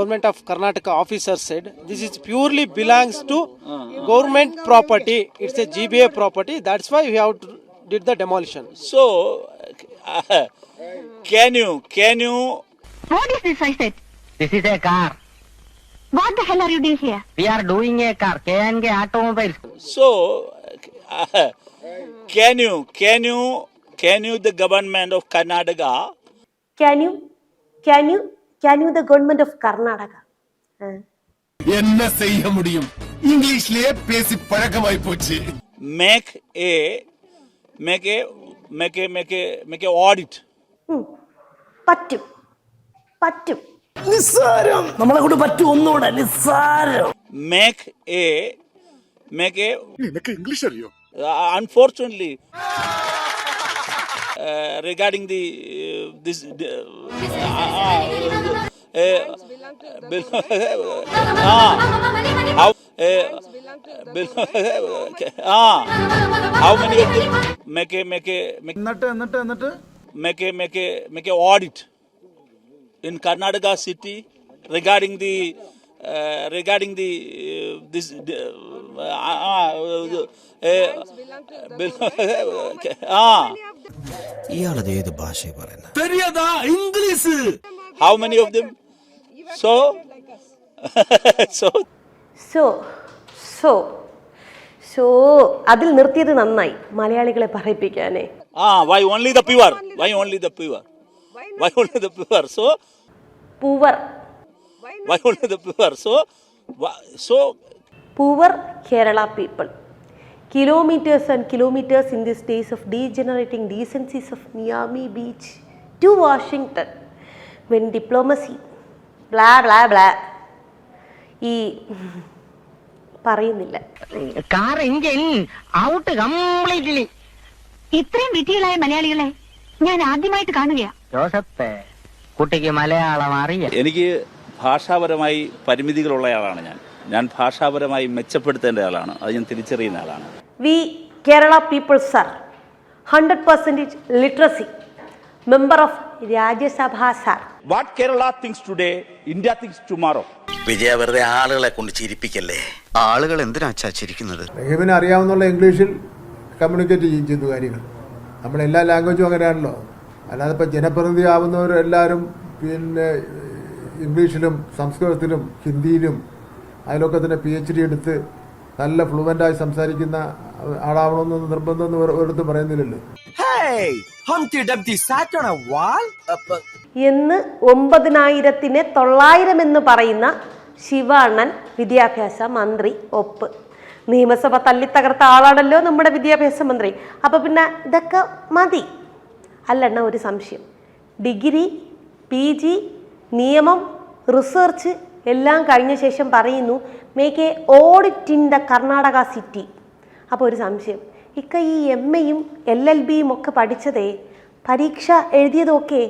government of Karnataka officer said this is purely belongs to government property. It's a GBA property. That's why we have to did the demolition. So, can you? What is this, I said? This is a car. What the hell are you doing here? We are doing a car. K&K Automobiles. So, can you the government of Karnataka? Can you the government of Karnataka? என்ன செய்ய முடியும் இங்கிலீஷ்லயே பேசி பழக்கமாய் போச்சு. Make a audit. പറ്റും നിസ്സാരം നമ്മളെ കൊണ്ട് പറ്റും ഒന്നുകൂടെ നിസ്സാരം. Make a നിനക്ക് ഇംഗ്ലീഷ് അറിയോ? Unfortunately, regarding the this how many of them make a audit in Karnataka city regarding the this ഇയാളത് ഏത് ഭാഷയെ പറയുന്നത്? தெரியாதா English? how many of them? So അതിൽ നിർത്തിയത് നന്നായി മലയാളികളെ പറയിപ്പിക്കാനേ. Why only the pure? So poor why only the pure? So poor Kerala people. Kilometers and kilometers in these days of degenerating decencies of Miami Beach to Washington when diplomacy blah blah blah ഈ പറയുന്നില്ല. Car engine out completely. ഇത്രയും വിധികളായ മലയാളികളെ ഞാൻ ആദ്യമായിട്ട് കാണുകയാ. Joseph കുട്ടിക്ക് മലയാളം അറിയാം. എനിക്ക് ഭാഷാപരമായി പരിമിതികളുള്ളയാളാണ് ഞാൻ ഭാഷാപരമായി മെച്ചപ്പെടുത്തേണ്ട ആളാണ്. അത് ഞാൻ തിരിച്ചറിയുന്ന ആളാണ്. We Kerala people sir 100% literacy member of Rajya Sabha sir. What Kerala thinks today, India thinks tomorrow. വിജയ വെറുതെ ആളുകളെ കൊണ്ട് ചിരിപ്പിക്കല്ലേ. ആളുകൾ എന്തിനാച്ചാ ചിരിക്കുന്നത്? റഹീമിന് അറിയാവുന്ന ഇംഗ്ലീഷിൽ കമ്മ്യൂണിക്കേറ്റ് ചെയ്തു കാര്യങ്ങൾ. നമ്മളെല്ലാ ലാംഗ്വേജും അങ്ങനെയാണല്ലോ. അല്ലാതെ ഇപ്പം ജനപ്രതിനിധി ആവുന്നവരെല്ലാവരും പിന്നെ ഇംഗ്ലീഷിലും സംസ്കൃതത്തിലും ഹിന്ദിയിലും അതിലൊക്കെ തന്നെ PhD എടുത്ത് നല്ല ഫ്ലുവൻ്റായി സംസാരിക്കുന്ന ആളാവണമെന്ന് നിർബന്ധമൊന്നും ഒരിടത്തും പറയുന്നില്ലല്ലോ. എന്ന് 9,900 എന്ന് പറയുന്ന ശിവാണൻ വിദ്യാഭ്യാസ മന്ത്രി ഒപ്പ്. നിയമസഭ തല്ലിത്തകർത്ത ആളാണല്ലോ നമ്മുടെ വിദ്യാഭ്യാസ മന്ത്രി. അപ്പോൾ പിന്നെ ഇതൊക്കെ മതി അല്ലെണ്ണ. ഒരു സംശയം, ഡിഗ്രി PG നിയമം റിസർച്ച് എല്ലാം കഴിഞ്ഞ ശേഷം പറയുന്നു make A audit in the Karnataka city. അപ്പോൾ ഒരു സംശയം, ഇക്ക ഈ MAയും LLBയും ഒക്കെ പഠിച്ചതേ പരീക്ഷ എഴുതിയതൊക്കെ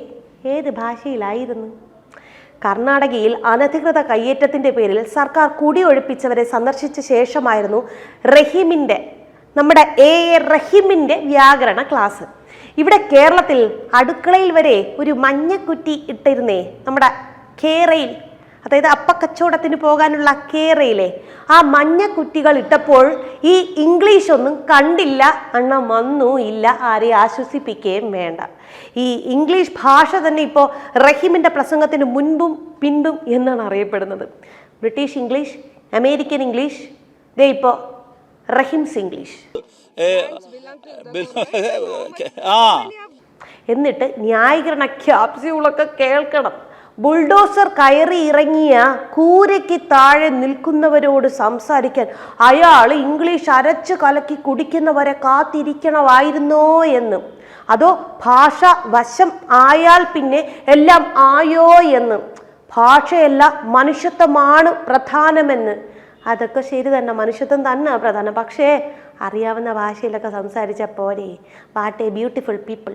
ഏത് ഭാഷയിലായിരുന്നു? കർണാടകയിൽ അനധികൃത കയ്യേറ്റത്തിൻ്റെ പേരിൽ സർക്കാർ കുടിയൊഴിപ്പിച്ചവരെ സന്ദർശിച്ച ശേഷമായിരുന്നു നമ്മുടെ റഹീമിൻ്റെ വ്യാകരണ ക്ലാസ്. ഇവിടെ കേരളത്തിൽ അടുക്കളയിൽ വരെ ഒരു മഞ്ഞക്കുറ്റി ഇട്ടിരുന്നേ. നമ്മുടെ കേരയിൽ, അതായത് അപ്പക്കച്ചവടത്തിന് പോകാനുള്ള കേരയിലെ ആ മഞ്ഞക്കുറ്റികൾ ഇട്ടപ്പോൾ ഈ ഇംഗ്ലീഷ് ഒന്നും കണ്ടില്ല അണ്ണ വന്നു ഇല്ല. ആരെയും ആശ്വസിപ്പിക്കുകയും വേണ്ട. ഈ ഇംഗ്ലീഷ് ഭാഷ തന്നെ ഇപ്പോൾ റഹീമിൻ്റെ പ്രസംഗത്തിന് മുൻപും പിൻപും എന്നാണ് അറിയപ്പെടുന്നത്. ബ്രിട്ടീഷ് ഇംഗ്ലീഷ്, അമേരിക്കൻ ഇംഗ്ലീഷ്, ദേ ഇപ്പോൾ റഹീംസ് ഇംഗ്ലീഷ്. എന്നിട്ട് ന്യായീകരണ ക്യാപ്സ്യൂളൊക്കെ കേൾക്കണം. ബുൾഡോസർ കയറി ഇറങ്ങിയ കൂരയ്ക്ക് താഴെ നിൽക്കുന്നവരോട് സംസാരിക്കാൻ അയാൾ ഇംഗ്ലീഷ് അരച്ച് കലക്കി കുടിക്കുന്നവരെ കാത്തിരിക്കണമായിരുന്നോ എന്ന്. അതോ ഭാഷ വശം ആയാൽ പിന്നെ എല്ലാം ആയോ എന്ന്. ഭാഷയല്ല മനുഷ്യത്വമാണ് പ്രധാനമെന്ന്. അതൊക്കെ ശരി തന്നെ, മനുഷ്യത്വം തന്നെ പ്രധാനം. പക്ഷേ അറിയാവുന്ന ഭാഷയിലൊക്കെ സംസാരിച്ച പോരെ. What A beautiful people.